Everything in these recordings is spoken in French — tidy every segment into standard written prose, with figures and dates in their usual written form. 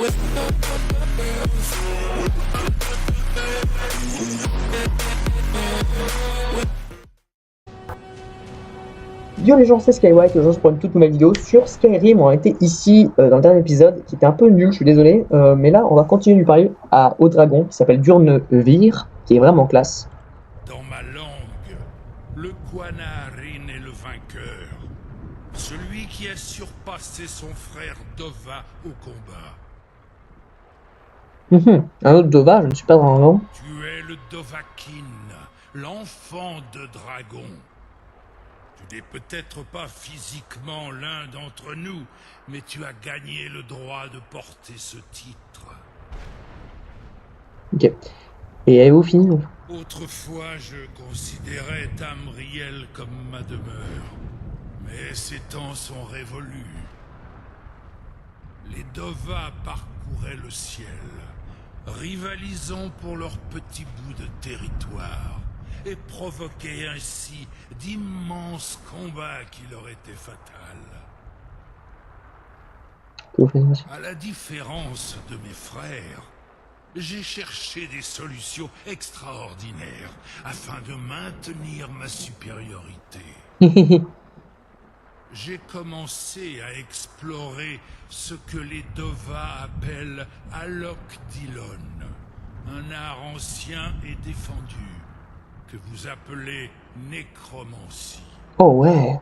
Yo les gens, c'est Skywhite, aujourd'hui pour une toute nouvelle vidéo sur Skyrim. On a été ici dans le dernier épisode qui était un peu nul, je suis désolé, mais là on va continuer de lui parler au dragon qui s'appelle Durnevir, qui est vraiment classe. Dans ma langue, le Quanarin est le vainqueur, celui qui a surpassé son frère Dova au combat. Un autre Dova, je ne suis pas vraiment. Tu es le Dovahkiin, l'enfant de dragon. Tu n'es peut-être pas physiquement l'un d'entre nous, mais tu as gagné le droit de porter ce titre. Ok. Et avez-vous fini? Autrefois, je considérais Tamriel comme ma demeure. Mais ces temps sont révolus. Les Dova parcouraient le ciel, rivalisant pour leur petit bout de territoire, et provoquaient ainsi d'immenses combats qui leur étaient fatals. À la différence de mes frères, j'ai cherché des solutions extraordinaires afin de maintenir ma supériorité. J'ai commencé à explorer ce que les Dova appellent Alok Dilon, un art ancien et défendu, que vous appelez nécromancie. Oh ouais.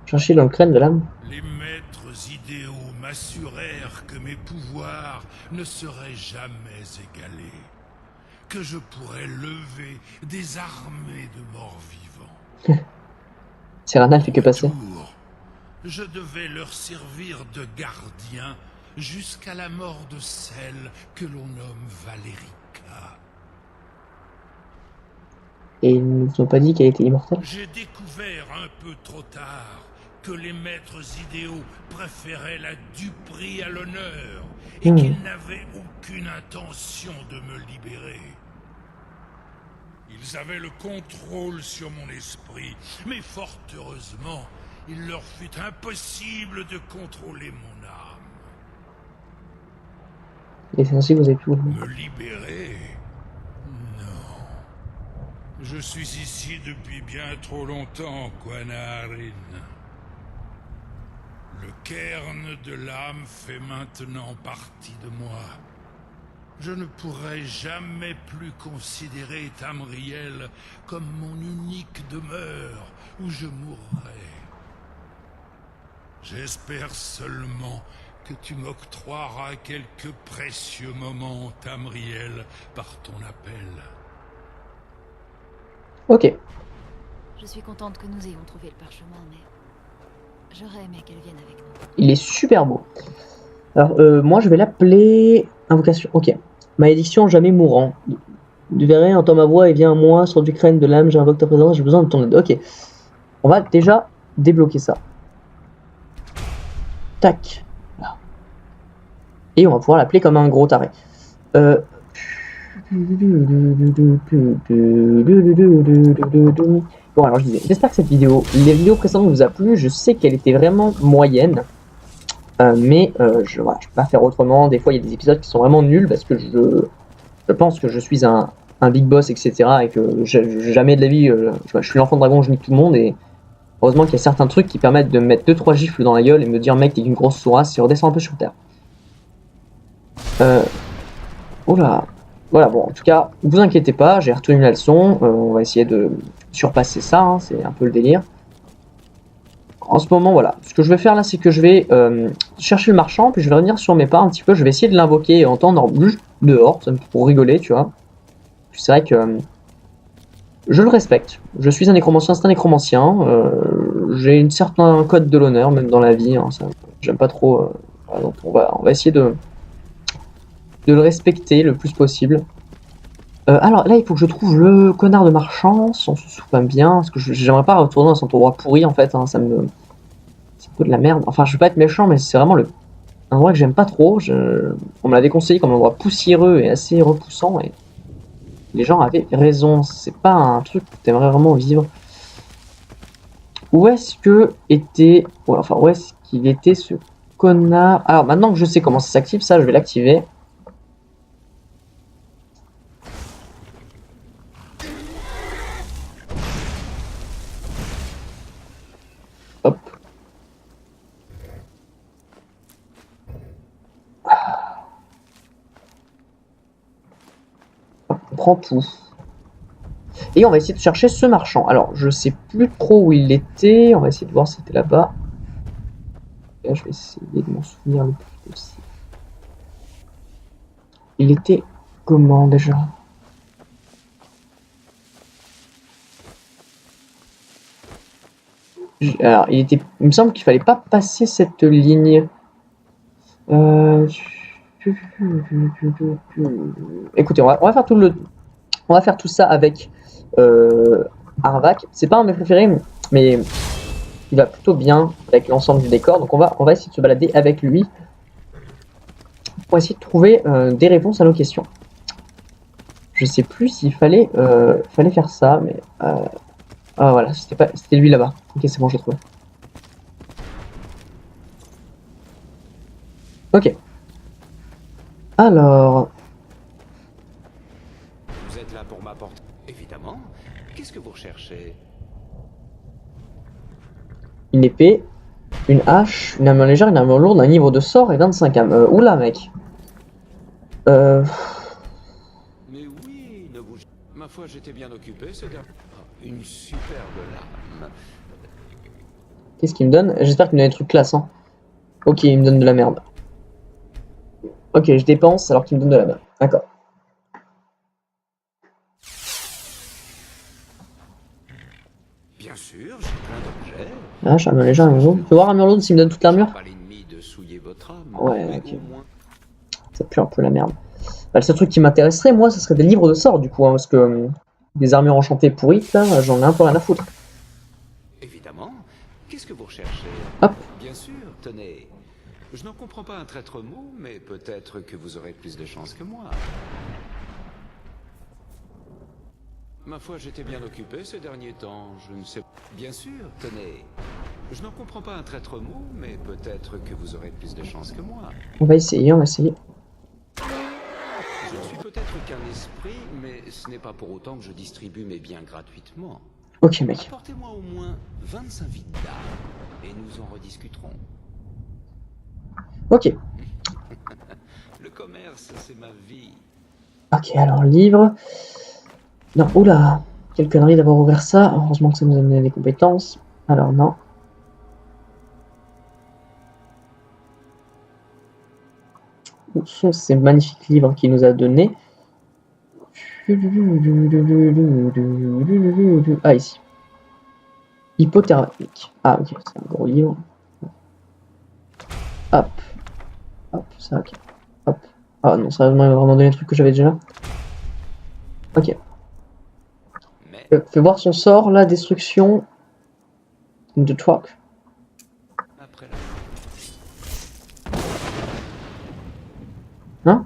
Chercher dans le crâne de l'âme. Les maîtres idéaux m'assurèrent que mes pouvoirs ne seraient jamais égalés, que je pourrais lever des armées de morts vivants. Serana fait que passer. Je devais leur servir de gardien jusqu'à la mort de celle que l'on nomme Valerica. Et ils nous ont pas dit qu'elle était immortelle? J'ai découvert un peu trop tard que les maîtres idéaux préféraient la duperie à l'honneur et qu'ils n'avaient aucune intention de me libérer. Ils avaient le contrôle sur mon esprit, mais fort heureusement, il leur fut impossible de contrôler mon âme. Et c'est ainsi que vous avez pu Me libérer? Non. Je suis ici depuis bien trop longtemps, Quanarin. Le cairn de l'âme fait maintenant partie de moi. Je ne pourrai jamais plus considérer Tamriel comme mon unique demeure où je mourrai. J'espère seulement que tu m'octroieras quelques précieux moments, Tamriel, par ton appel. Ok. Je suis contente que nous ayons trouvé le parchemin, mais j'aurais aimé qu'elle vienne avec nous. Il est super beau. Alors, moi, je vais l'appeler invocation. Ok. Malédiction jamais mourant. Vous verrez, entends ma voix et viens à moi, sur du crâne de l'âme, j'invoque ta présence, j'ai besoin de ton aide. Ok. On va déjà débloquer ça. Tac. Là. Et on va pouvoir l'appeler comme un gros taré. Bon, alors je disais, j'espère que cette vidéo, les vidéos précédentes vous a plu. Je sais qu'elle était vraiment moyenne. Mais je peux pas faire autrement. Des fois, il y a des épisodes qui sont vraiment nuls parce que je pense que je suis un big boss, etc. Et que jamais de la vie, je suis l'enfant de dragon, je nique tout le monde. Et heureusement qu'il y a certains trucs qui permettent de me mettre 2-3 gifles dans la gueule et me dire, mec, t'es une grosse sourasse et redescends un peu sur terre. Oula. Voilà, bon, en tout cas, vous inquiétez pas, j'ai retenu la leçon. On va essayer de surpasser ça, hein, c'est un peu le délire. En ce moment, voilà, ce que je vais faire là, c'est que je vais chercher le marchand, puis je vais revenir sur mes pas un petit peu, je vais essayer de l'invoquer en temps juste dehors, pour rigoler, tu vois. C'est vrai que je le respecte, je suis un nécromancien, c'est un nécromancien, j'ai un certain code de l'honneur, même dans la vie, hein, j'aime pas trop, voilà, donc on va essayer de le respecter le plus possible. Alors là, il faut que je trouve le connard de marchand, si on se souvient bien, parce que j'aimerais pas retourner dans cet endroit pourri en fait, hein, c'est un peu de la merde. Enfin, je veux pas être méchant, mais c'est vraiment un endroit que j'aime pas trop. On me l'avait conseillé comme un endroit poussiéreux et assez repoussant, et les gens avaient raison, c'est pas un truc que t'aimerais vraiment vivre. Où est-ce que était... Ouais, enfin, où est-ce qu'il était ce connard. Alors maintenant que je sais comment ça s'active, ça je vais l'activer. Hop. Hop, on prend tout. Et on va essayer de chercher ce marchand. Alors je sais plus trop où il était. On va essayer de voir si c'était là-bas. Là, je vais essayer de m'en souvenir le plus possible. Il était comment déjà? Alors, il me semble qu'il fallait pas passer cette ligne. Écoutez, on va faire on va faire tout ça avec Arvak. C'est pas un de mes préférés, mais il va plutôt bien avec l'ensemble du décor. Donc on va essayer de se balader avec lui pour essayer de trouver des réponses à nos questions. Je sais plus s'il fallait faire ça, mais ah voilà, c'était lui là-bas. Ok, c'est bon, j'ai trouvé. Ok. Alors, Vous êtes là pour m'apporter. Évidemment. Qu'est-ce que vous recherchez? une épée, une hache, une armure légère, une armure lourde, un livre de sort et 25 âmes. Oula, mec. Mais oui, ne bougez. Ma foi, j'étais bien occupé, c'est bien. Une superbe lame. Qu'est-ce qu'il me donne? J'espère qu'il me donne des trucs classe, hein. Ok, il me donne de la merde. Ok, je dépense alors qu'il me donne de la merde. D'accord. Bien sûr, j'ai plein d'objets. Hache, armure légère, armure lourde. Tu peux voir armure lourde s'il me donne toute l'armure? Pas l'ennemi de souiller votre âme. Ouais, mais ok. au moins. Ça pue un peu la merde. Bah, le seul truc qui m'intéresserait, moi, ce serait des livres de sorts, du coup, hein, parce que des armures enchantées pourrites, là, j'en ai un peu rien à foutre. Évidemment. Qu'est-ce que vous recherchez? Hop. Bien sûr, tenez. Je n'en comprends pas un traître mou, mais peut-être que vous aurez plus de chance que moi. Ma foi, j'étais bien occupé ces derniers temps, je ne sais... Bien sûr, tenez. Je n'en comprends pas un traître mou, mais peut-être que vous aurez plus de chance que moi. On va essayer, on va essayer. Je ne suis peut-être qu'un esprit, mais ce n'est pas pour autant que je distribue mes biens gratuitement. Ok, mec. Apportez-moi au moins 25 vides d'âme, et nous en rediscuterons. Ok. Le commerce, c'est ma vie. Ok, alors, livre. Non, oula. Quelle connerie d'avoir ouvert ça. Heureusement que ça nous a donné des compétences. Alors, non. Où sont ces magnifiques livres qu'il nous a donnés? Ah, ici. Hypothermique. Ah, ok, c'est un gros livre. Hop. Hop, ça, ok. Hop. Ah non, sérieusement, il m'a vraiment donné des trucs que j'avais déjà là. Ok. Mais, Fais voir son sort, la destruction de Twok. après la... Hein?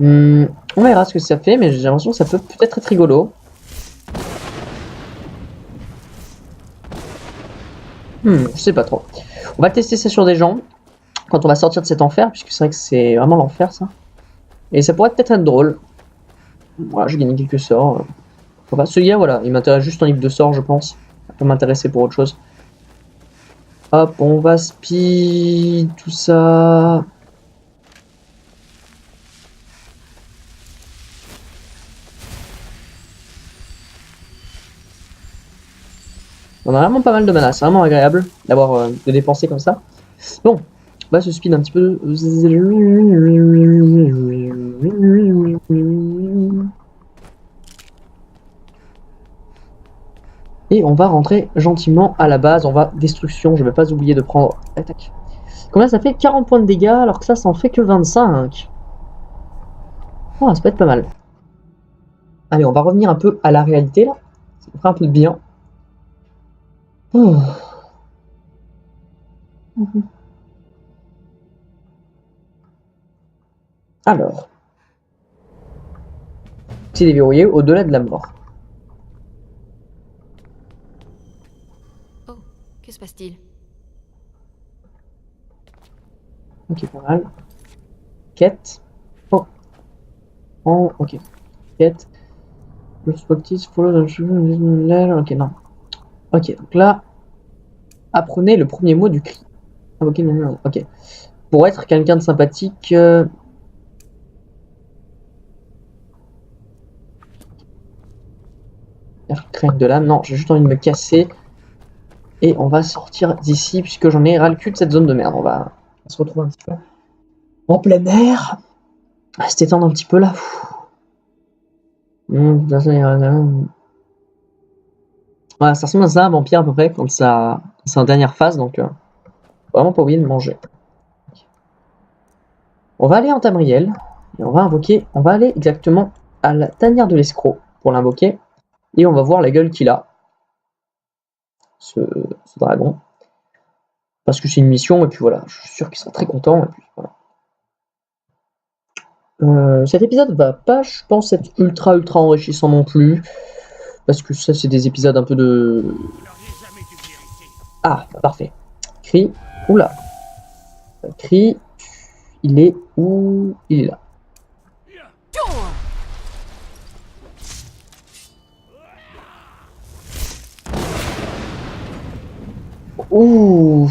On verra ce que ça fait, mais j'ai l'impression que ça peut peut-être être rigolo. Je sais pas trop. On va tester ça sur des gens quand on va sortir de cet enfer, puisque c'est vrai que c'est vraiment l'enfer ça. Et ça pourrait peut-être être drôle. Voilà, j'ai gagné quelques sorts. Enfin, celui-là, voilà, il m'intéresse juste en livre de sorts, je pense. Ça peut m'intéresser pour autre chose. Hop, on va speed, tout ça. On a vraiment pas mal de mana, c'est vraiment agréable d'avoir de dépenser comme ça. Bon, on va se speed un petit peu. Et on va rentrer gentiment à la base. On va destruction, je vais pas oublier de prendre attaque. Combien ça fait? 40 points de dégâts alors que ça en fait que 25. Oh, ça peut être pas mal. Allez, on va revenir un peu à la réalité là. Ça nous fera un peu de bien. Oh. Alors. C'est déverrouillé au-delà de la mort. Oh, qu'est-ce se passe-t-il? Ok, pas mal. Quête. Oh. Oh, ok. Quête. Follow the... Ok, non. Ok, donc là, apprenez le premier mot du cri. Ok, non. Ok. Pour être quelqu'un de sympathique... Crème de l'âme. Non, j'ai juste envie de me casser. Et on va sortir d'ici, puisque j'en ai ras le cul de cette zone de merde. On va se retrouver un petit peu en plein air. On va se détendre un petit peu là. Voilà, ça ressemble à ça, un vampire à peu près, quand ça, c'est en dernière phase, donc vraiment pas oublier de manger. On va aller en Tamriel, et on va invoquer, on va aller exactement à la tanière de l'escroc pour l'invoquer, et on va voir la gueule qu'il a, ce dragon. Parce que c'est une mission, et puis voilà, je suis sûr qu'il sera très content, et puis voilà. Cet épisode va pas, je pense, être ultra enrichissant non plus, parce que ça c'est des épisodes un peu de... Ah, parfait. Cri, oula. Cri, il est où? Il est là. Ouh.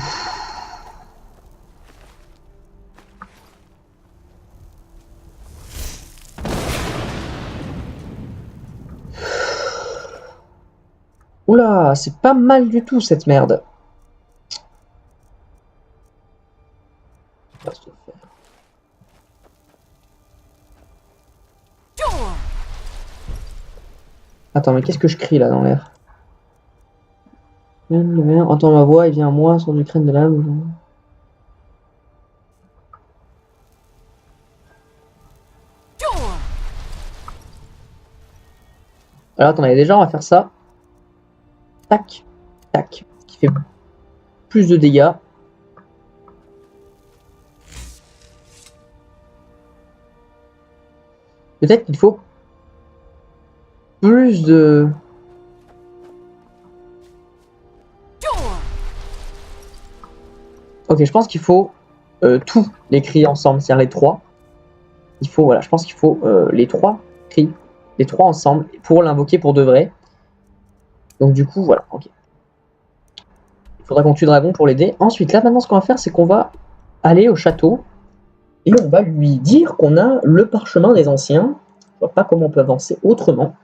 Oula, c'est pas mal du tout cette merde. Attends, mais qu'est-ce que je crie là dans l'air? Entends ma voix, il vient à moi sur du crème de l'âme. Alors attendez, déjà on va faire ça. Tac, tac. Qui fait plus de dégâts. Peut-être qu'il faut plus de... Ok, je pense qu'il faut tous les cris ensemble, c'est-à-dire les trois. Il faut, voilà, je pense qu'il faut les trois cris, les trois ensemble, pour l'invoquer pour de vrai. Donc du coup, voilà, ok. Il faudra qu'on tue Dragon pour l'aider. Ensuite, là, maintenant, ce qu'on va faire, c'est qu'on va aller au château. Et on va lui dire qu'on a le parchemin des anciens. Je vois pas comment on peut avancer autrement.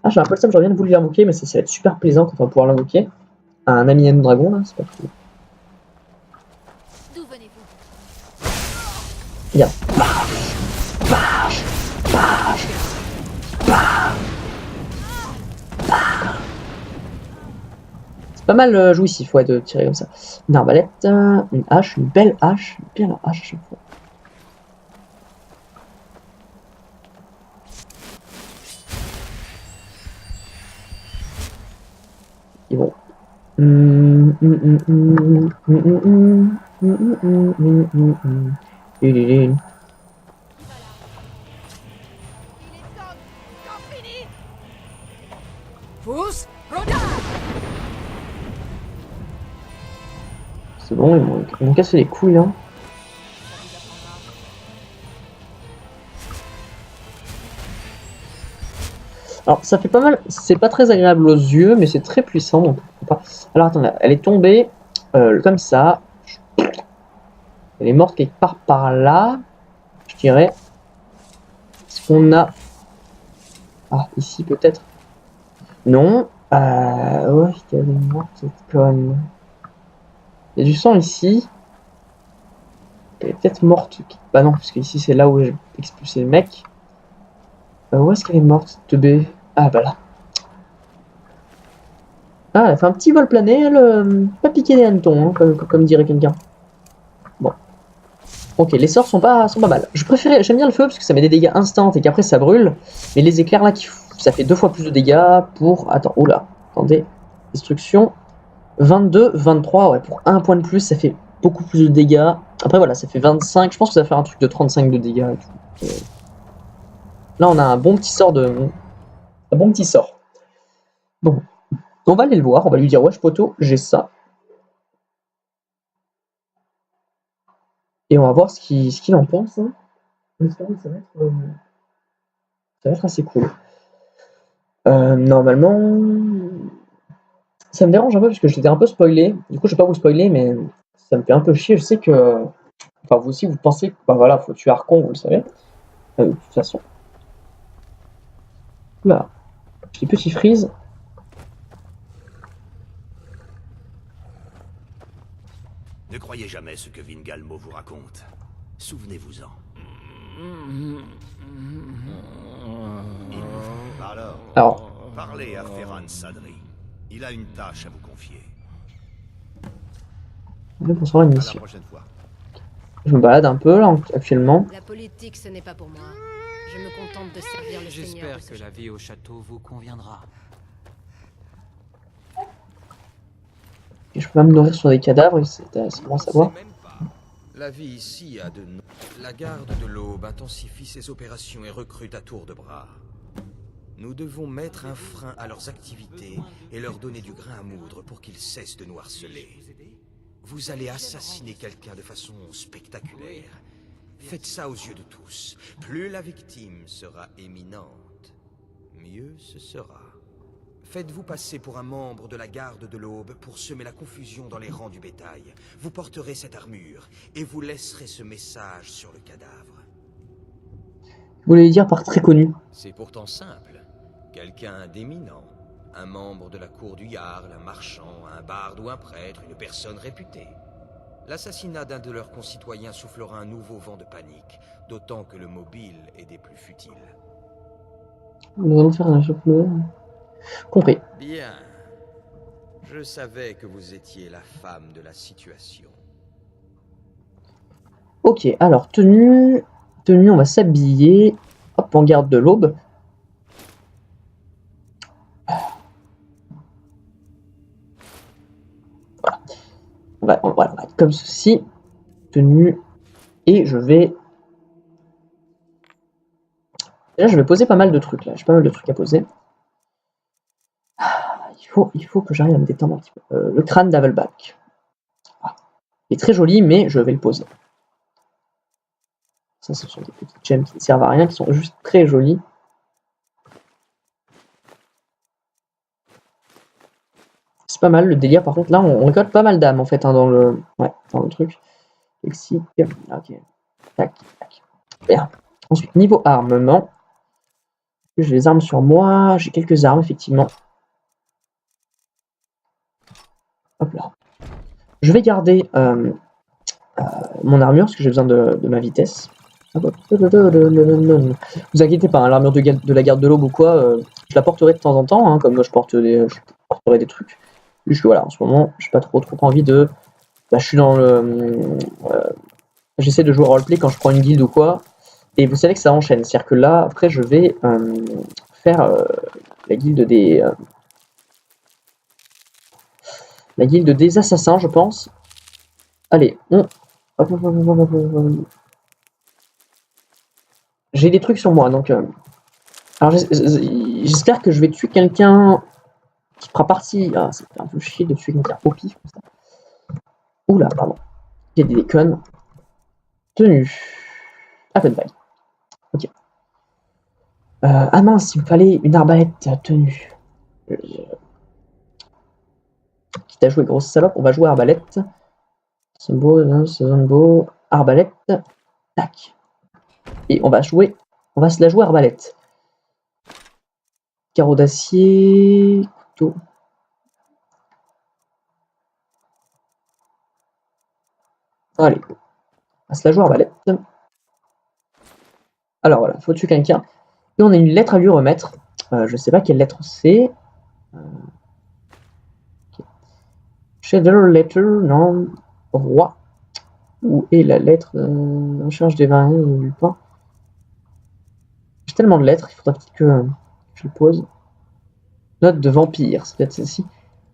Ah, j'ai un peu le seum, j'aurais bien voulu l'invoquer, mais ça va être super plaisant quand on va pouvoir l'invoquer. Un ami à nous dragon, là, c'est pas cool. D'où venez-vous? Bien. C'est pas mal jouissif, ouais, de tirer comme ça. Une arbalète, une hache, une belle hache, bien la hache à chaque fois. Et bon. C'est bon, ils m'ont cassé les couilles, hein. Alors ça fait pas mal, c'est pas très agréable aux yeux, mais c'est très puissant, donc pas. Alors attendez, elle est tombée comme ça. Elle est morte quelque part par là, je dirais. Est-ce qu'on a... Ah, ici peut-être. Non. Ouais, elle est morte cette conne. Il y a du sang ici. Elle est peut-être morte. Bah non, parce que ici c'est là où j'ai expulsé le mec. Où est-ce qu'elle est morte, cette teubée? Ah bah là. Ah, elle a fait un petit vol plané, elle... pas piqué des hannetons, hein, comme dirait quelqu'un. Bon. Ok, les sorts sont pas mal. J'aime bien le feu parce que ça met des dégâts instants et qu'après ça brûle. Mais les éclairs là, ça fait 2 fois plus de dégâts pour... Attends, oula, attendez. Destruction. 22, 23, ouais, pour 1 point de plus, ça fait beaucoup plus de dégâts. Après voilà, ça fait 25, je pense que ça va faire un truc de 35 de dégâts. Et tout. Là, on a un bon petit sort de... Un bon petit sort. Bon. On va aller le voir, on va lui dire wesh poto, j'ai ça. Et on va voir ce qu'il en pense. Hein. J'espère que ça va être assez cool. Normalement, ça me dérange un peu parce que j'étais un peu spoilé. Du coup, je vais pas vous spoiler, mais ça me fait un peu chier. Je sais que, enfin, vous aussi, vous pensez que, bah voilà, faut tuer Archon, vous le savez. De toute façon. Là, petit petit freeze. Ne croyez jamais ce que Vingalmo vous raconte. Souvenez-vous-en. Alors, Parlez à Ferran Sadri. Il a une tâche à vous confier. on va recevoir une À la mission. prochaine fois. Je me balade un peu là actuellement. La politique, ce n'est pas pour moi. Je me contente de servir le Seigneur. J'espère de ce que la vie au château vous conviendra. Et je peux même me nourrir sur des cadavres, c'est bon à savoir. La vie ici a de... La garde de l'Aube intensifie ses opérations et recrute à tour de bras. Nous devons mettre un frein à leurs activités et leur donner du grain à moudre pour qu'ils cessent de nous harceler. Vous allez assassiner quelqu'un de façon spectaculaire. Faites ça aux yeux de tous. Plus la victime sera éminente, mieux ce sera. Faites-vous passer pour un membre de la garde de l'Aube pour semer la confusion dans les rangs du bétail. Vous porterez cette armure et vous laisserez ce message sur le cadavre. Vous voulez dire par très connu. C'est pourtant simple. Quelqu'un d'éminent. Un membre de la cour du Jarl, un marchand, un barde ou un prêtre, une personne réputée. L'assassinat d'un de leurs concitoyens soufflera un nouveau vent de panique, d'autant que le mobile est des plus futiles. Nous allons faire un chocolat. Compris. Bien. Je savais que vous étiez la femme de la situation. Ok, alors tenue, on va s'habiller. Hop, en garde de l'Aube. Voilà. On va être comme ceci. Tenue. Et je vais... Là, je vais poser pas mal de trucs. Là, j'ai pas mal de trucs à poser. Il faut que j'arrive à me détendre un petit peu. Le crâne d'Avelback. Ah. Il est très joli, mais je vais le poser. Ça, ce sont des petites gemmes qui ne servent à rien, qui sont juste très jolies. C'est pas mal le délire. Par contre, là, on récolte pas mal d'âmes en fait hein, dans le truc. Lexique. Ok. Tac, tac. Bien. Ensuite, niveau armement. J'ai les armes sur moi. J'ai quelques armes, effectivement. Hop là. Je vais garder mon armure parce que j'ai besoin de ma vitesse. Vous inquiétez pas, hein, l'armure de la garde de l'Aube ou quoi, je la porterai de temps en temps, hein, comme moi je porterai des trucs. Juste que voilà, en ce moment, j'ai pas trop envie de. Bah, je suis dans le. J'essaie de jouer au roleplay quand je prends une guilde ou quoi. Et vous savez que ça enchaîne. C'est-à-dire que là, après, je vais faire la guilde des. La guilde des assassins, je pense. Allez, on... J'ai des trucs sur moi, donc... Alors, j'espère que je vais tuer quelqu'un qui fera partie... Ah, c'est un peu chier de tuer quelqu'un au pif, comme ça. Oula, pardon. J'ai des déconnes. Tenue. Appelback. Ok. Ah mince, il me fallait une arbalète tenue. Quitte à jouer grosse salope, on va jouer arbalète. C'est beau, c'est beau. Arbalète. Tac. Et on va se la jouer arbalète. Carreau d'acier. Couteau. Allez. On va se la jouer arbalète. Alors voilà, faut tuer quelqu'un. Et on a une lettre à lui remettre. Je sais pas quelle lettre c'est. Shader letter, non. Roi. Où est la lettre recherche des vins ou du pain. J'ai tellement de lettres, il faudra peut-être que je le pose. Note de vampire, c'est peut-être celle-ci.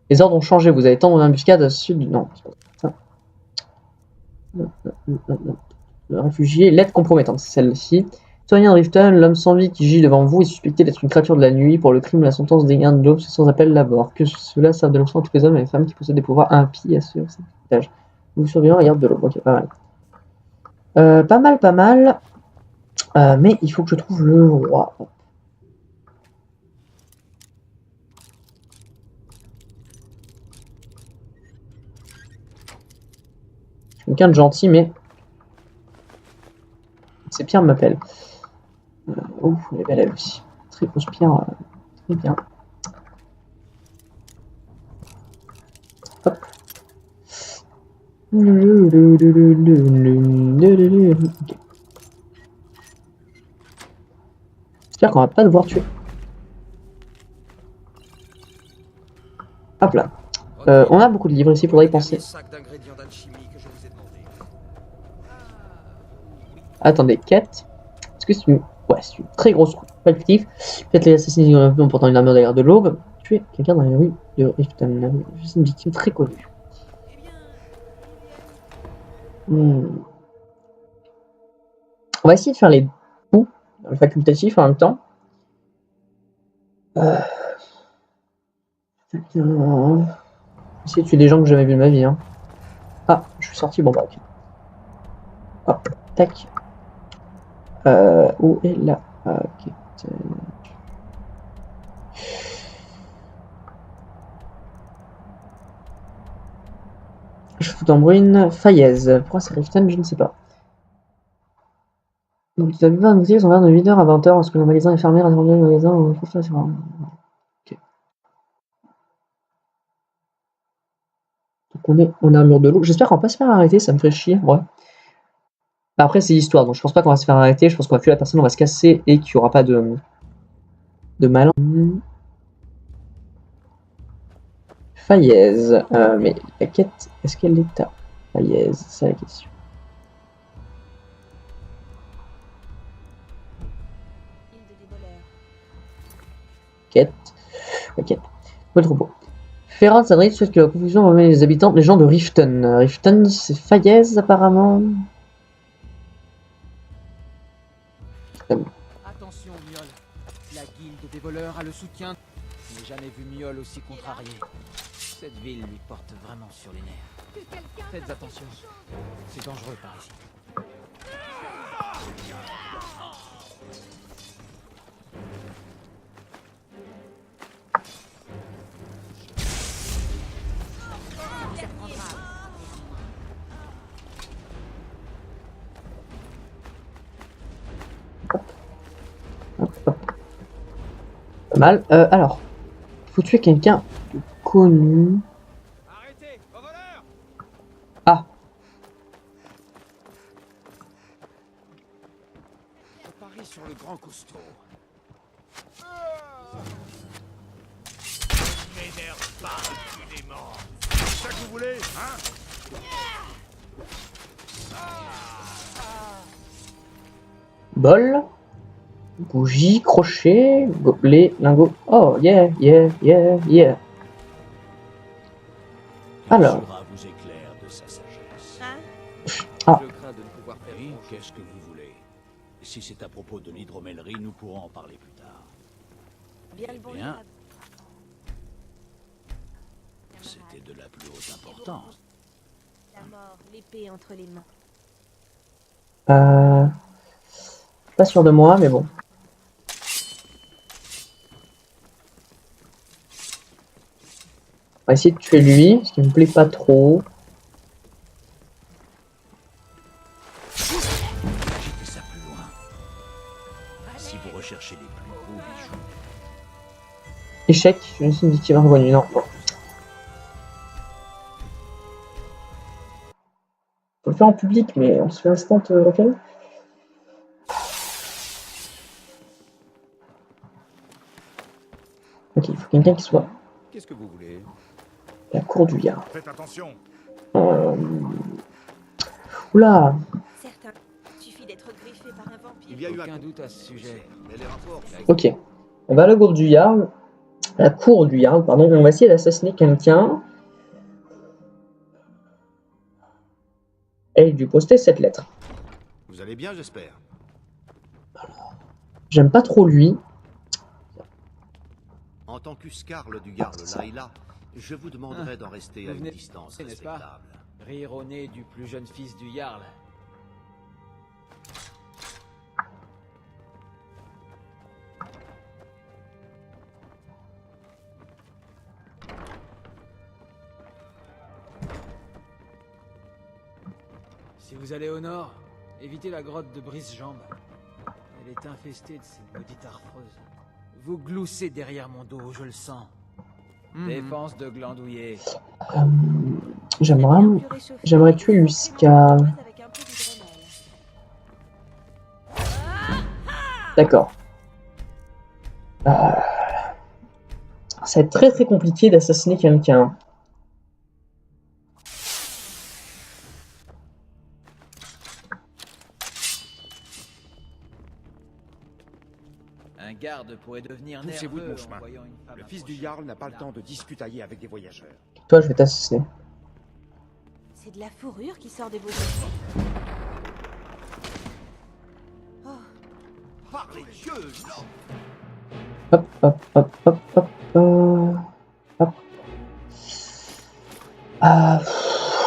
Les ordres ont changé, vous avez tendre en embuscade à sud. Non, c'est pas ça. Le réfugié, lettre compromettante, c'est celle-ci. Citoyen de Riften, l'homme sans vie qui gît devant vous est suspecté d'être une créature de la nuit. Pour le crime, la sentence des gains de l'aube, c'est sans appel la mort. Que cela serve de leçon à tous les hommes et les femmes qui possèdent des pouvoirs impies à ce étage. Vous surveillant la garde de l'aube. Ok, pas mal. Pas mal, pas mal. Mais il faut que je trouve le roi. Quelqu'un de gentil, mais c'est Pierre m'appelle. Oh, elle est belle elle aussi. Très grosse pierre. Très bien. Hop. Ok. J'espère qu'on va pas devoir tuer. Hop là. On a beaucoup de livres ici, faudrait y penser. Attendez, quête. Est-ce que c'est une... Ouais, c'est une très grosse collectif. Faites les assassins en portant une armure de la garde de l'aube. Tuer quelqu'un dans les rues de Riften. C'est une victime très connue. On va essayer de faire les coups facultatifs en même temps. Essayer de tuer des gens que j'ai jamais vu de ma vie. Hein. Ah, je suis sorti, bon bah ok. Hop, tac. Où est la... Ok. Je fous en bruine. Fayez. Pourquoi c'est Riften? Je ne sais pas. Donc, tu as vu un boutique, sont ouverts de 8h à 20h lorsque le magasin est fermé, rassemblé le magasin ou faut faire sur un... Ok. Donc on est un mur de l'eau. J'espère qu'on va pas se faire arrêter, ça me ferait chier, ouais. Après, c'est l'histoire, donc je pense pas qu'on va se faire arrêter, je pense qu'on va tuer la personne, on va se casser et qu'il n'y aura pas de malin. Fayez. Mais la quête, est-ce qu'elle est à Fayez? C'est la question. Quête. La quête. Pas trop beau. Ferrat s'adresse souhaite que la confusion remène les habitants, les gens de Riften. Riften, c'est Fayez apparemment. Attention, Miol. La guilde des voleurs a le soutien. Je n'ai jamais vu Miol aussi contrarié. Cette ville lui porte vraiment sur les nerfs. Faites attention. C'est dangereux par ici. Pas mal. Alors, faut tuer quelqu'un de connu. Arrêtez, au voleur! Ah, Je parie sur le grand costaud. M'énerve pas, impunément. C'est ça que vous voulez, hein? bol, bougie, crochet, gobelet, lingot. Oh, yeah, yeah, yeah, yeah. Alors. vous éclaire de sa sagesse. Ah. Je crains de ne pouvoir faire Oui, grand-chose. qu'est-ce que vous voulez? Si c'est à propos de l'hydromellerie, nous pourrons en parler plus tard. Bien le bon Bien. diable. C'était de la plus haute importance. La mort, l'épée entre les mains. Pas sûr de moi, mais bon. On va essayer de tuer lui, ce qui me plaît pas trop. Agitez ça plus loin. Si vous recherchez les plus beaux bijoux, Échec, je suis une victime inconnue, non. Bon. Faut le faire en public, mais on se fait instant requel. Ok, il faut quelqu'un qui soit Qu'est-ce que vous voulez? à la cour du Yard. faites attention. Oula, Certain. Suffit d'être griffé par un vampire. Il y a eu aucun doute à ce sujet. Mais les rapports, ok. On va à la cour du Yard. À la cour du Yard, pardon. On va essayer d'assassiner quelqu'un. Et lui poster cette lettre. vous allez bien, j'espère. J'aime pas trop lui. En tant qu'Uscarle du Jarl Laila, je vous demanderai d'en rester à Vous une venez- distance n'est-ce pas? respectable. Rire au nez du plus jeune fils du Jarl. Si vous allez au nord, évitez la grotte de Brise-Jambe. Elle est infestée de ces maudites harfreuses. Vous gloussez derrière mon dos, je le sens. Défense de glandouiller. J'aimerais tuer Lucica. D'accord. Ça va être très très compliqué d'assassiner quelqu'un. Un garde pourrait devenir Poussez-vous de nerveux mon chemin. en voyant une femme Le fils du approcher. Jarl n'a pas le temps de discutailler avec des voyageurs. Toi, je vais t'assassiner. C'est de la fourrure qui sort des beaux Par les dieux, non! Hop, hop, hop, hop, hop, hop.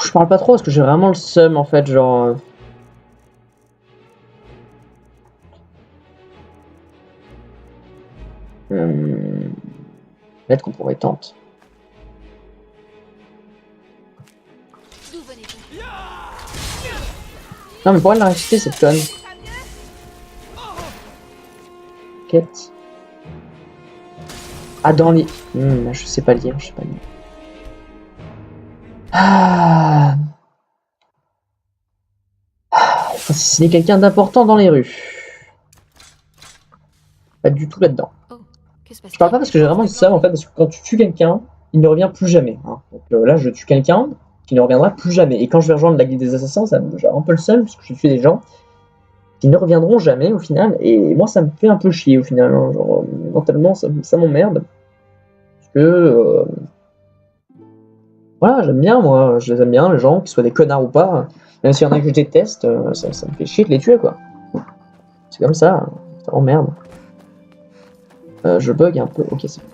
Je parle pas trop parce que j'ai vraiment le seum en fait, genre. Lettre compromettante. D'où venez-vous? Non mais pourquoi elle l'a récité cette conne? Quête. Ah dans les... je sais pas lire, je sais pas lire. Faut assassiner quelqu'un d'important dans les rues. Pas du tout là-dedans. Oh, que se passe-t-il? Je parle pas parce que j'ai vraiment le seum en fait, parce que quand tu tues quelqu'un, il ne revient plus jamais. Hein. Donc là, je tue quelqu'un qui ne reviendra plus jamais. Et quand je vais rejoindre la guilde des assassins, j'ai un peu le seum parce que je tue des gens qui ne reviendront jamais au final. Et moi, ça me fait un peu chier au final. Hein. Genre, mentalement, ça m'emmerde. Parce que. Voilà, j'aime bien, moi. Je les aime bien, les gens, qu'ils soient des connards ou pas. Même s'il y en a que je déteste, ça me fait chier de les tuer, quoi. C'est comme ça. Ça m'emmerde. Je bug un peu. Ok, c'est bon.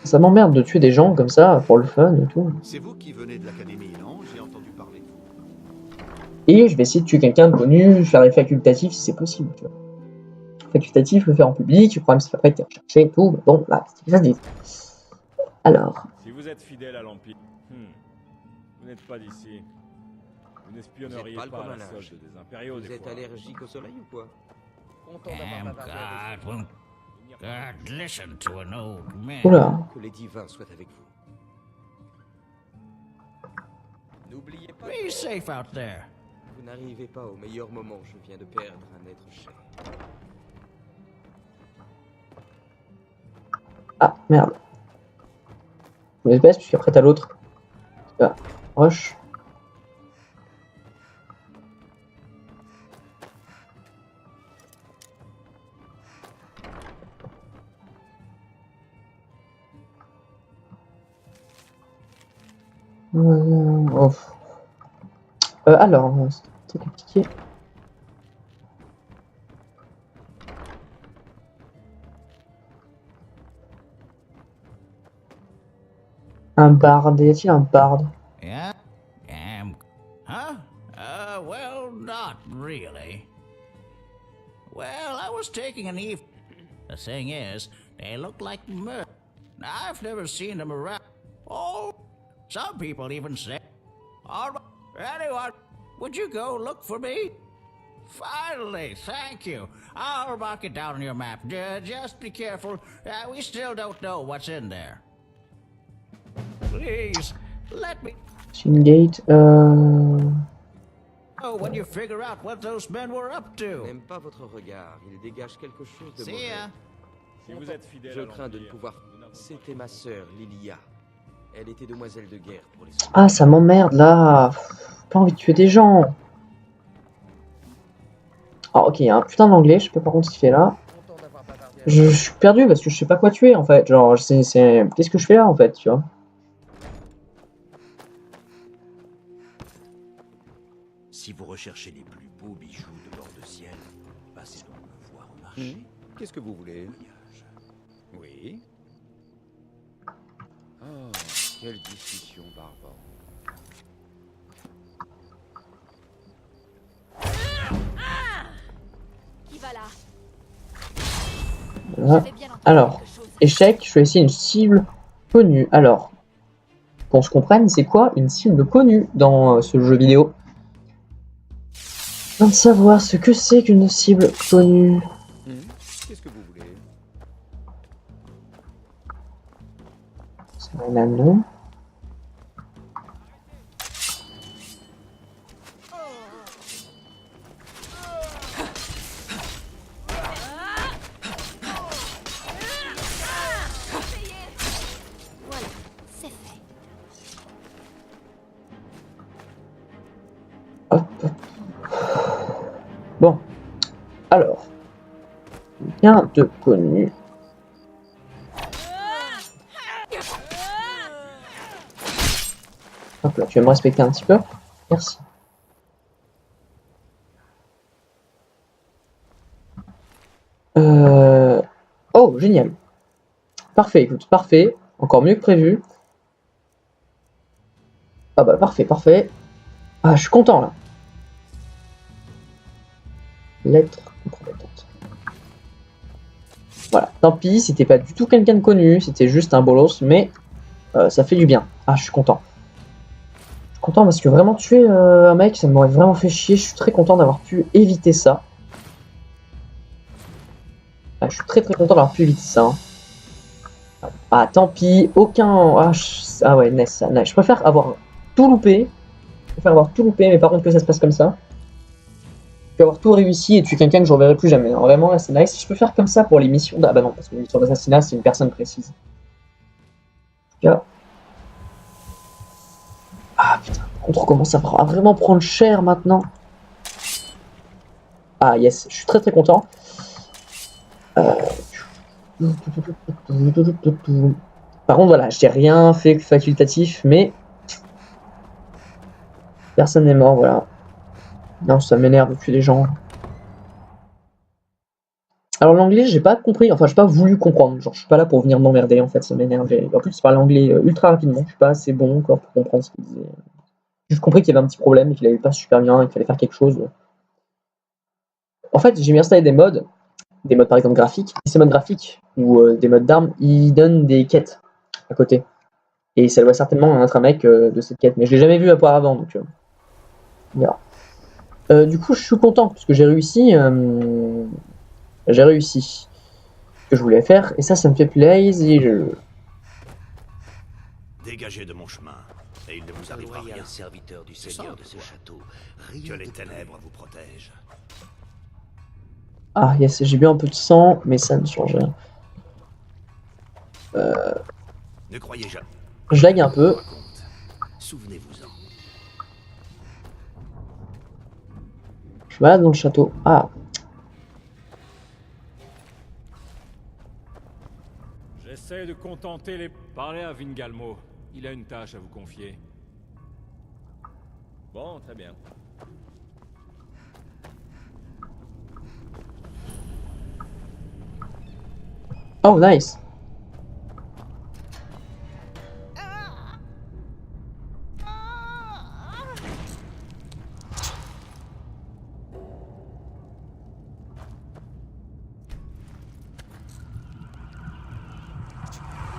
Ça m'emmerde de tuer des gens comme ça pour le fun et tout. C'est vous qui venez de l'académie, non? J'ai entendu parler de vous. Et je vais essayer de tuer quelqu'un de connu, faire les facultatifs si c'est possible. Tu vois. Facultatif, le faire en public, le problème c'est qu'après tu es recherché et tout. Bon, là, c'est ça se dit. Alors. Si vous êtes fidèle à l'Empire, vous n'êtes pas d'ici. Vous n'espionneriez Vous êtes pas, pas à le la commun solde des impériaux Vous des êtes fois. allergique au soleil ou quoi? Content d'avoir bavardé avec vous. God, listen to an old man. Oula. Que les divins soient avec vous. N'oubliez pas. Be safe out there. Vous n'arrivez pas au meilleur moment, je viens de perdre un être cher. Ah, merde. Je me baisse, puisqu'après t'as l'autre. Ah, rush. Alors, c'est compliqué. Un barde, y a-t-il un barde? Yeah? Huh? Well, not really. Well, I was taking an eve. The thing is, they look like murder. I've never seen them around. Oh, some people even say. All right, anyone, would you go look for me? Finally, thank you. I'll mark it down on your map. Just be careful. We still don't know what's in there. Please, let me Gate, know when you figure out what those men were up Je to. n'aime pas votre regard, il dégage quelque chose de See mauvais. ya. Si vous êtes fidèle Je à crains de ne l'Empire, pouvoir... nous n'avons pas- C'était ma sœur, Lilia. Elle était demoiselle de guerre pour les soldats. Ah, ça m'emmerde là. Pas envie de tuer des gens. Ah, ok, il y a un putain d'anglais, je sais pas par contre ce qu'il fait là. Content d'avoir bavardé avec Je suis perdu parce que je sais pas quoi tuer en fait. Genre, qu'est-ce que je fais là en fait, tu vois? Si vous recherchez les plus beaux bijoux de l'or de ciel, passez donc me voir au marché. marche. Qu'est-ce que vous voulez? Oui. Oh, quelle discussion barbare. Qui va là? Voilà. J'avais bien entendu Alors, quelque chose. échec, choisissez une cible connue. Alors, qu'on se comprenne, c'est quoi une cible connue dans ce jeu vidéo? Afin de savoir ce que c'est qu'une cible connue. Qu'est-ce que vous voulez? C'est un anneau. Voilà, c'est fait. Hop. Bon. Alors. Bien de connu. Hop là, tu vas me respecter un petit peu. Merci. Oh, génial. Parfait, écoute, parfait. Encore mieux que prévu. Ah bah parfait, parfait. Ah, je suis content là. Lettre compromettante. Voilà, tant pis, c'était pas du tout quelqu'un de connu, c'était juste un bolos, mais ça fait du bien. Ah, je suis content. Je suis content parce que vraiment tuer un mec, ça m'aurait vraiment fait chier. Je suis très content d'avoir pu éviter ça. Ah, je suis très content d'avoir pu éviter ça. Hein. Ah, tant pis, aucun... Ah ouais, Ness, je préfère avoir tout loupé. Mais par contre que ça se passe comme ça. Je peux avoir tout réussi et tuer quelqu'un que je reverrai plus jamais. Hein. Vraiment, là, c'est nice. Je peux faire comme ça pour les missions... Ah bah non, parce que les missions d'assassinat, c'est une personne précise. En tout cas... Ah putain, par contre, on commence à vraiment prendre cher maintenant. Ah yes, je suis très content. Par contre, voilà, j'ai rien fait facultatif, mais... Personne n'est mort, voilà. Non, ça m'énerve de tuer des gens. Alors l'anglais, j'ai pas compris, enfin j'ai pas voulu comprendre. Genre je suis pas là pour venir m'emmerder en fait, ça m'énerve. En plus, il parle anglais ultra rapidement, je suis pas assez bon encore pour comprendre ce qu'il disait. J'ai juste compris qu'il y avait un petit problème et qu'il allait pas super bien et qu'il fallait faire quelque chose. En fait, j'ai mis installé des modes par exemple graphiques, et ces modes graphiques ou des modes d'armes, ils donnent des quêtes à côté. Et ça doit certainement être un mec de cette quête, mais je l'ai jamais vu auparavant, donc on verra. Du coup, je suis content parce que j'ai réussi ce que je voulais faire, et ça me fait plaisir. Dégagez de mon chemin, et il ne vous arrivera rien. Serviteur du seigneur de ce château, que les ténèbres vous protègent. Ah yes, j'ai bu un peu de sang, mais ça ne change rien. Ne croyez jamais. Je lag un peu. Souvenez-vous-en. Je vais dans le château. Ah. J'essaie de contenter les... Parlez à Vingalmo. Il a une tâche à vous confier. Bon, très bien. Oh, nice.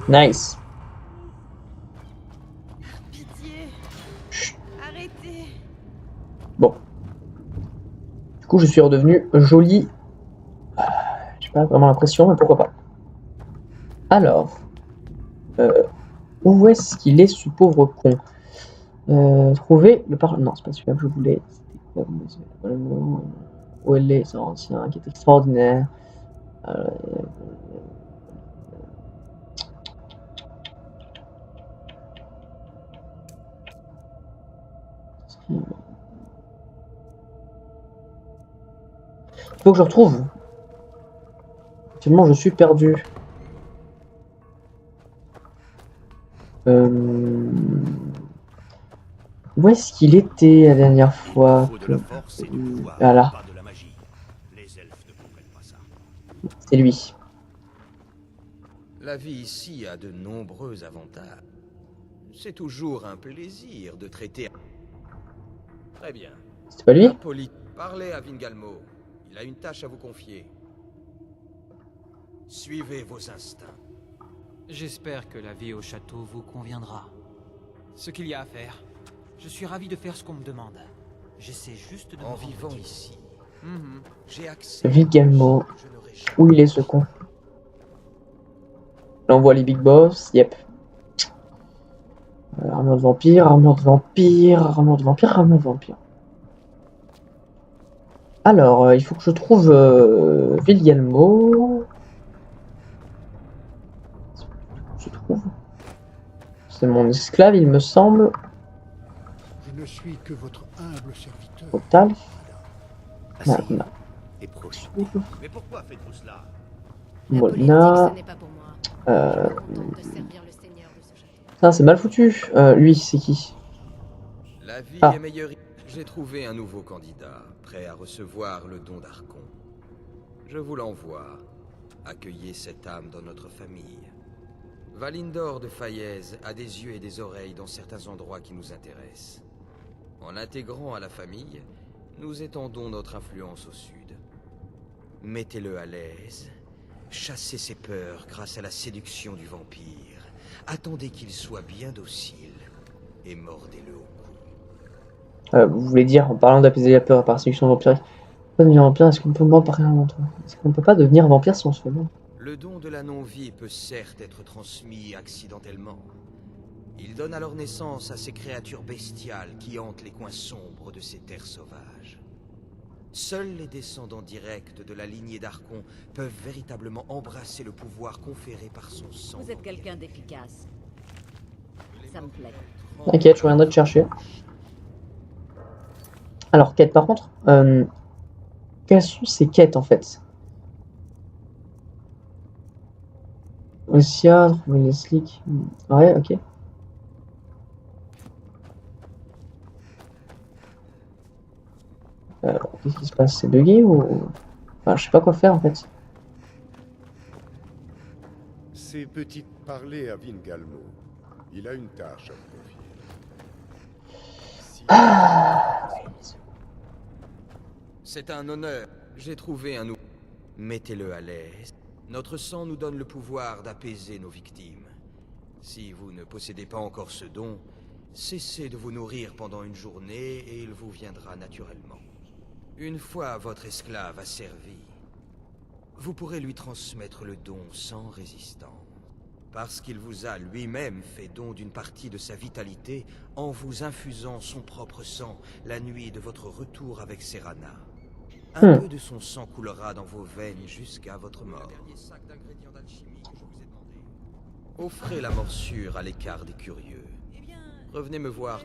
Nice. Pitié. Arrêtez. Bon. Du coup, je suis redevenu joli. J'ai pas vraiment l'impression, mais pourquoi pas. Alors. Où est-ce qu'il est, ce pauvre con? Trouver le par... Non, c'est pas celui-là que je voulais. Où elle est, c'est ancien, qui est extraordinaire. Faut que je retrouve. Actuellement, je suis perdu. Où est-ce qu'il était la dernière fois? Voilà. C'est lui. La vie ici a de nombreux avantages. C'est toujours un plaisir de traiter... Très bien. C'est pas lui? Parlez à Vingalmo. Il a une tâche à vous confier. Suivez vos instincts. J'espère que la vie au château vous conviendra. Ce qu'il y a à faire, je suis ravi de faire ce qu'on me demande. J'essaie juste de... En vivant ici, j'ai accès... Vingalmo. Où il est ce con? Là on voit les big boss, yep. Armure de vampire, armure de vampire, armure de vampire, armure de vampire. Alors, il faut que je trouve Vingalmo. Je trouve. C'est mon esclave, il me semble. Je ne suis que votre humble serviteur. Total. Asseyez et profitez. Mais pourquoi faites-vous cela? Molina. Ça c'est mal foutu. Lui, c'est qui? La vie Ah. est meilleure. J'ai trouvé un nouveau candidat, prêt à recevoir le don d'Archon. Je vous l'envoie. Accueillez cette âme dans notre famille. Valindor de Faiez a des yeux et des oreilles dans certains endroits qui nous intéressent. En l'intégrant à la famille, nous étendons notre influence au sud. Mettez-le à l'aise. Chassez ses peurs grâce à la séduction du vampire. Attendez qu'il soit bien docile et mordez-le au cou. Vous voulez dire, en parlant d'apaiser la peur par séduction vampirique, pas devenir vampire, est-ce qu'on peut mordre par rien entre? Est-ce qu'on peut pas devenir vampire si on se fait mordre? Le don de la non-vie peut certes être transmis accidentellement. Il donne alors naissance à ces créatures bestiales qui hantent les coins sombres de ces terres sauvages. Seuls les descendants directs de la lignée d'Archon peuvent véritablement embrasser le pouvoir conféré par son sang. Vous êtes quelqu'un d'efficace. Ça me plaît. T'inquiète, je reviendrai te chercher. Alors, quête par contre, quelles sont ces quêtes en fait? Ossia, trouver les slicks. Ouais, ok. Qu'est-ce qui se passe? C'est bugué ou... Enfin, je sais pas quoi faire en fait. Ces petites parlées à Vingalmo. Il a une tâche à vous confier. C'est un honneur. J'ai trouvé un nouveau. Mettez-le à l'aise. Notre sang nous donne le pouvoir d'apaiser nos victimes. Si vous ne possédez pas encore ce don, cessez de vous nourrir pendant une journée et il vous viendra naturellement. Une fois votre esclave asservi, vous pourrez lui transmettre le don sans résistance. Parce qu'il vous a lui-même fait don d'une partie de sa vitalité en vous infusant son propre sang la nuit de votre retour avec Serana. Un peu de son sang coulera dans vos veines jusqu'à votre mort. Offrez la morsure à l'écart des curieux. Revenez me voir.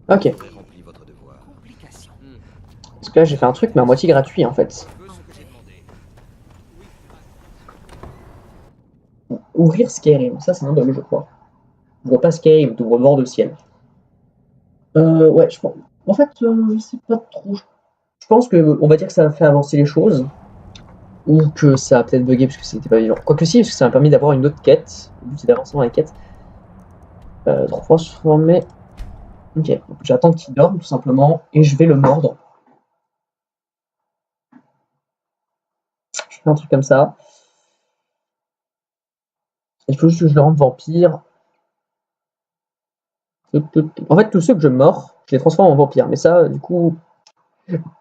Ok. Vous aurez rempli votre devoir. Parce que là j'ai fait un truc mais à moitié gratuit en fait. Ouvrir Skyrim, ça c'est un bug je crois. Ouvre pas Skyrim, t'ouvres Bord de Ciel. Ouais, je pense. En fait, je sais pas trop. Je pense que on va dire que ça a fait avancer les choses. Ou que ça a peut-être bugué parce que c'était pas vivant. Quoique si, parce que ça m'a permis d'avoir une autre quête. Le but c'est d'avancer dans les quêtes. Transformer. Ok, j'attends qu'il dorme tout simplement et je vais le mordre. Je fais un truc comme ça. Il faut juste que je le rende vampire. En fait, tous ceux que je mords, je les transforme en vampire. Mais ça, du coup,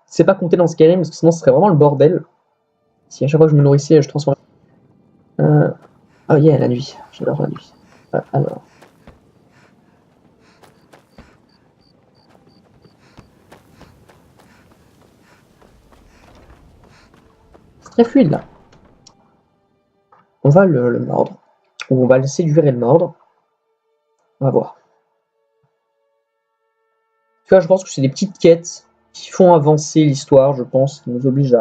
c'est pas compté dans Skyrim parce que sinon ce serait vraiment le bordel. Si à chaque fois que je me nourrissais, je transformais. Oh yeah, la nuit. J'adore la nuit. Alors. C'est très fluide là. On va le mordre. Ou on va le séduire et le mordre. On va voir. Tu vois, je pense que c'est des petites quêtes qui font avancer l'histoire, je pense, qui nous obligent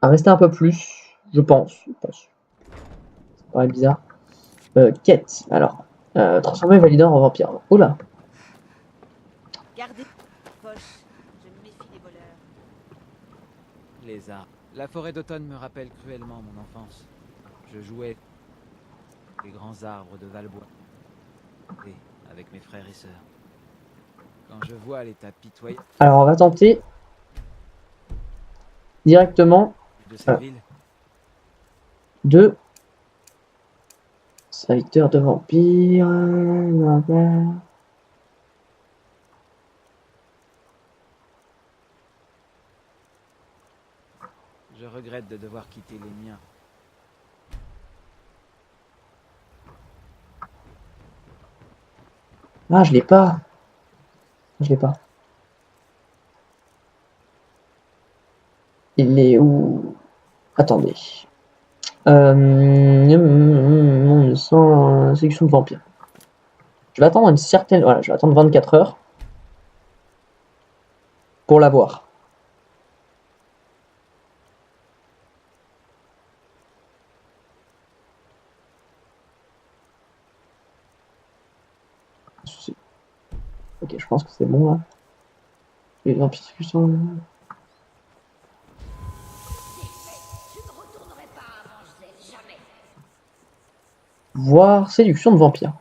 à rester un peu plus, je pense. Ça paraît bizarre. Quête, alors. Transformer Validor en vampire. Oula. Gardez poche. Je me méfie des voleurs. Les arbres. La forêt d'automne me rappelle cruellement mon enfance. Je jouais les grands arbres de Valbois. Et avec mes frères et sœurs. Quand je vois l'état pitoyable Alors on va tenter directement de cette ville, de serviteur de vampire. je regrette de devoir quitter les miens. Ah, je l'ai pas. Je l'ai pas. Il est où? Attendez. On sent séduction de vampire. Je vais attendre une certaine. Voilà, je vais attendre 24 heures pour l'avoir. Ok, je pense que c'est bon là. Les vampires séduction. Voir séduction de vampire.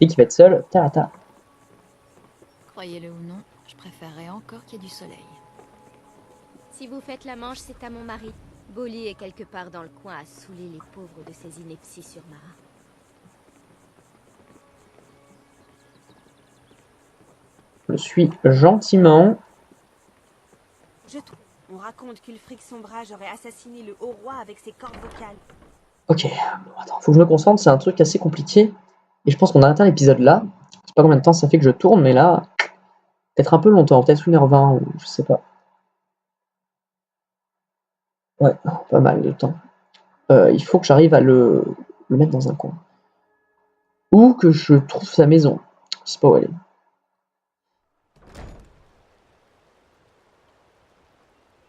Et qui va être seul, ta. Croyez-le ou non, je préférerais encore qu'il y ait du soleil. Si vous faites la manche, c'est à mon mari. Bolly est quelque part dans le coin à saouler les pauvres de ses inepties sur Mara. Je suis gentiment. On raconte qu'Ulfric Sombrage aurait assassiné le haut roi avec ses cordes vocales. Ok, bon, attends, faut que je me concentre, c'est un truc assez compliqué. Et je pense qu'on a atteint l'épisode là. Je sais pas combien de temps ça fait que je tourne, mais là, peut-être un peu longtemps, peut-être 1h20 ou je sais pas. Ouais, pas mal de temps. Il faut que j'arrive à le mettre dans un coin. Ou que je trouve sa maison. Je sais pas où elle est.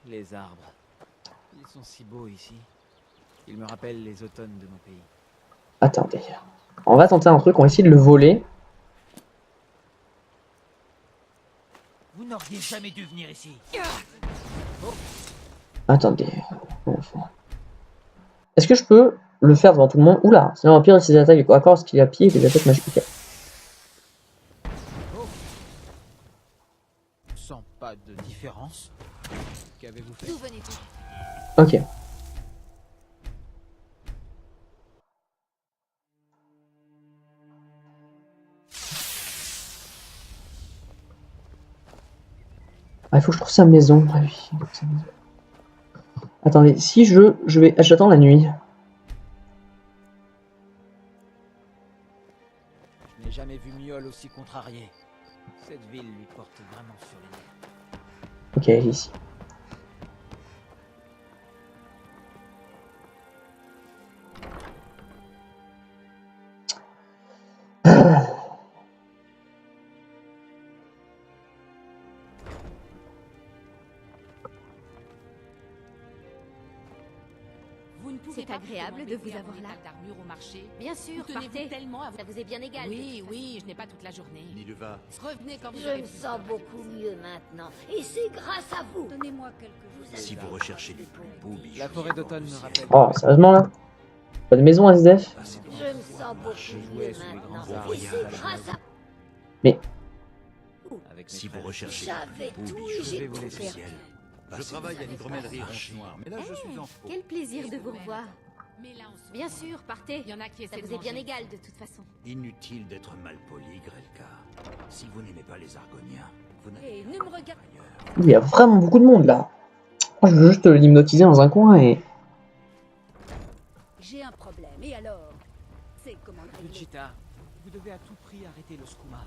Les arbres. Ils sont si beaux ici. Ils me rappellent les automnes de mon pays. Attendez. On va tenter un truc, on va essayer de le voler. Vous n'auriez jamais dû venir ici. Attendez. Est-ce que je peux le faire devant tout le monde? Oula, c'est un vampire et ses attaques à corps, est-ce qu'il a pied et des attaques magiques? Okay. Je sens pas de différence. Qu'avez-vous fait? D'où venez-vous? Ok. Ah, il faut que je trouve sa maison. Ah, oui, sa maison. Attendez, si j'attends la nuit. Je n'ai jamais vu Miol aussi contrarié. Cette ville lui porte vraiment sur les nerfs. Ok, elle est ici. C'est agréable de vous avoir là. D'armure au marché. Bien sûr, partez. Tellement à vous. Ça vous est bien égal. Oui, je n'ai pas toute la journée. Niluva. Revenez quand vous Je aurez me fini. sens beaucoup mieux maintenant. Et c'est grâce à vous. Donnez-moi quelque chose. Si vous recherchez les plus beaux bijoux, La forêt d'automne me rappelle. Oh, sérieusement là? Pas de maison SDF? Je me sens beaucoup mieux maintenant. Et c'est grâce à Mais. Si vous recherchez J'avais les plus tout beaux et bijoux, j'ai tout perdu. je travaille à l'hydromellerie noire, mais là je suis en faux. Quel plaisir de vous revoir. Mais là, on se... Bien sûr, partez. Il y en a qui Ça essaient vous de est bien manger. égal de toute façon. Inutile d'être malpoli, Grelka. Si vous n'aimez pas les Argoniens, vous n'avez Et ne me regarde. Il y a vraiment beaucoup de monde là. Moi, je veux juste l'hypnotiser dans un coin et. J'ai un problème, et alors? C'est comment le régler? Luchita, vous devez à tout prix arrêter le skouma.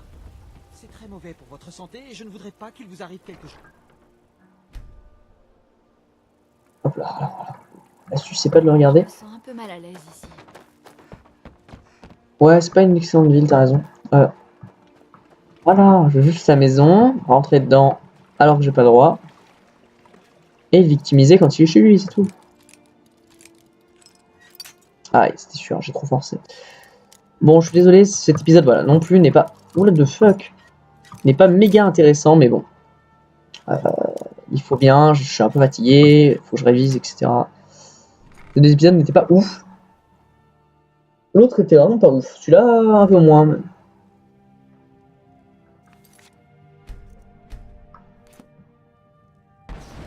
C'est très mauvais pour votre santé et je ne voudrais pas qu'il vous arrive quelque chose. Hop là, voilà. L'astuce, c'est pas de le regarder. Je me sens un peu mal à l'aise ici. Ouais, c'est pas une excellente ville, t'as raison. Voilà, je veux juste sa maison, rentrer dedans alors que j'ai pas le droit. Et le victimiser quand il est chez lui, c'est tout. Ah, c'était sûr, j'ai trop forcé. Bon, je suis désolé, cet épisode, voilà, non plus n'est pas... What the fuck, n'est pas méga intéressant, mais bon. Il faut bien, je suis un peu fatigué, il faut que je révise, etc. Les deux épisodes n'étaient pas ouf. L'autre était vraiment pas ouf. Celui-là, un peu moins. Mais...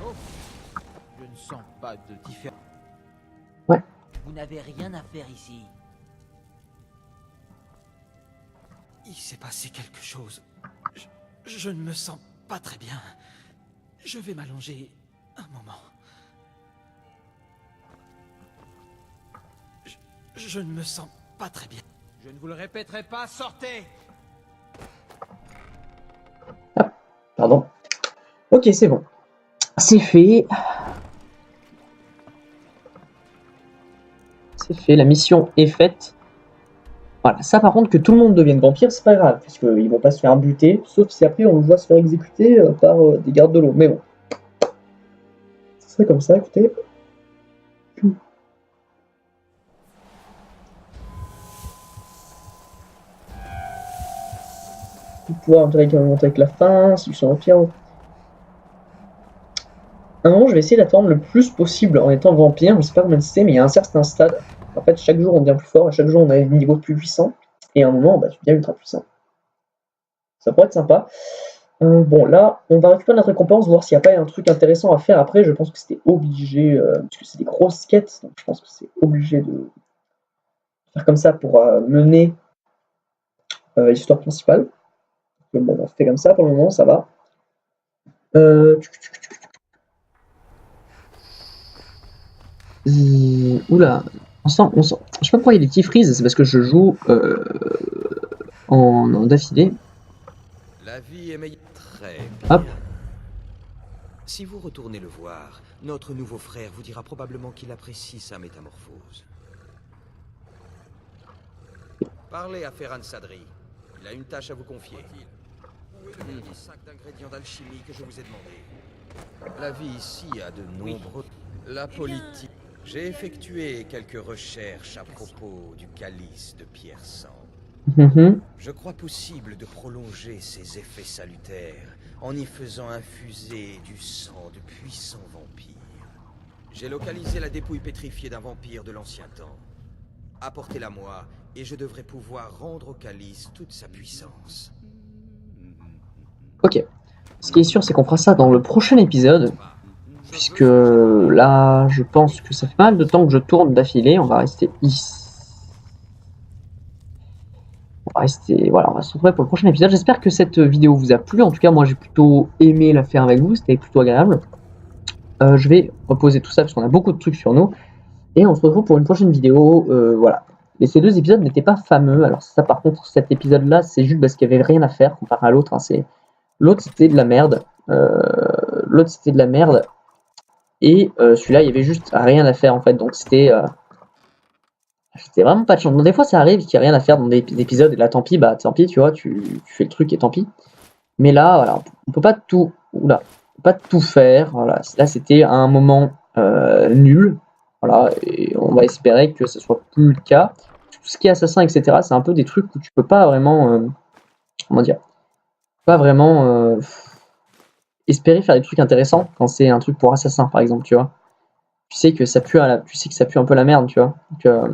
Oh, je ne sens pas de différence. Ouais. Vous n'avez rien à faire ici. Il s'est passé quelque chose. Je ne me sens pas très bien. Je vais m'allonger un moment. Je ne me sens pas très bien. Je ne vous le répéterai pas, sortez! Ah, pardon. Ok, c'est bon. C'est fait. C'est fait, la mission est faite. Voilà, ça par contre, que tout le monde devienne vampire, c'est pas grave, parce qu'ils vont pas se faire buter, sauf si après on le voit se faire exécuter par des gardes de l'eau. Mais bon. Ce serait comme ça, écoutez. Pouvoir monter avec la fin, si je suis vampire. À un moment, je vais essayer d'attendre le plus possible en étant vampire. Je sais pas combien c'est, mais il y a un certain stade. En fait, chaque jour on devient plus fort, et chaque jour on a des niveaux plus puissants. Et à un moment, bah, tu deviens ultra puissant. Ça pourrait être sympa. Bon, là, on va récupérer notre récompense, voir s'il n'y a pas un truc intéressant à faire après. Je pense que c'était obligé, parce que c'est des grosses quêtes, donc je pense que c'est obligé de faire comme ça pour mener l'histoire principale. Donc, bon, on fait comme ça pour le moment, ça va. Oula, on sent, je sais pas pourquoi il y a des petits freeze, c'est parce que je joue en d'affilée. La vie est meilleure. Très bien. Hop. Si vous retournez le voir, notre nouveau frère vous dira probablement qu'il apprécie sa métamorphose. Parlez à Ferran Sadri. Il a une tâche à vous confier. Où est le petit sac d'ingrédients d'alchimie que je vous ai demandé? La vie ici a de nombreux... La politique... J'ai effectué quelques recherches à propos du calice de pierre sang. Je crois possible de prolonger ses effets salutaires en y faisant infuser du sang de puissants vampires. J'ai localisé la dépouille pétrifiée d'un vampire de l'ancien temps. Apportez-la moi et je devrais pouvoir rendre au calice toute sa puissance. Ok. Ce qui est sûr, c'est qu'on fera ça dans le prochain épisode. Puisque là, je pense que ça fait pas mal de temps que je tourne d'affilée. On va rester ici. Voilà, on va se retrouver pour le prochain épisode. J'espère que cette vidéo vous a plu. En tout cas, moi, j'ai plutôt aimé la faire avec vous. C'était plutôt agréable. Je vais reposer tout ça parce qu'on a beaucoup de trucs sur nous. Et on se retrouve pour une prochaine vidéo. Voilà. Et ces deux épisodes n'étaient pas fameux. Alors ça, par contre, cet épisode-là, c'est juste parce qu'il n'y avait rien à faire comparé à l'autre. Hein. L'autre, c'était de la merde. Et celui-là, il y avait juste rien à faire en fait. Donc c'était vraiment pas de chance. Bon, des fois, ça arrive qu'il n'y a rien à faire dans des épisodes. Et là, tant pis, bah tant pis, tu vois, tu fais le truc et tant pis. Mais là, voilà, on peut pas tout, faire. Voilà, là, c'était un moment nul. Voilà, et on va espérer que ce soit plus le cas. Tout ce qui est assassin, etc., c'est un peu des trucs où tu peux pas vraiment, comment dire, pas vraiment espérer faire des trucs intéressants quand c'est un truc pour assassin, par exemple, tu vois. Tu sais que ça pue un peu la merde, tu vois. Donc,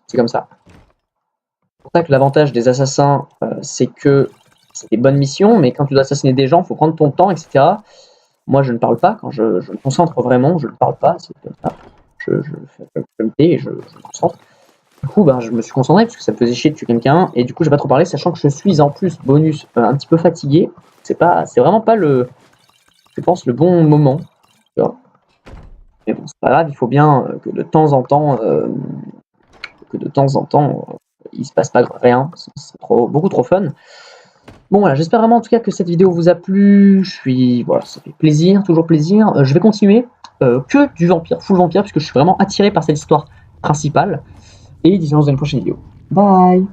c'est comme ça. C'est pour ça que l'avantage des assassins, c'est que c'est des bonnes missions, mais quand tu dois assassiner des gens, il faut prendre ton temps, etc. Moi, je ne parle pas. Quand je me concentre vraiment, je ne parle pas. C'est comme ça. Je fais comme et je me concentre. Du coup, ben, je me suis concentré parce que ça me faisait chier de tuer quelqu'un. Et du coup, je vais pas trop parler, sachant que je suis en plus, bonus, un petit peu fatigué. C'est vraiment pas je pense, le bon moment. Tu vois. Mais bon, c'est pas grave, il faut bien que de temps en temps, il se passe pas rien. C'est beaucoup trop fun. Bon voilà, j'espère vraiment en tout cas que cette vidéo vous a plu. Voilà, ça fait plaisir, toujours plaisir. Je vais continuer que du vampire, full vampire, puisque je suis vraiment attiré par cette histoire principale. Et disons dans une prochaine vidéo. Bye.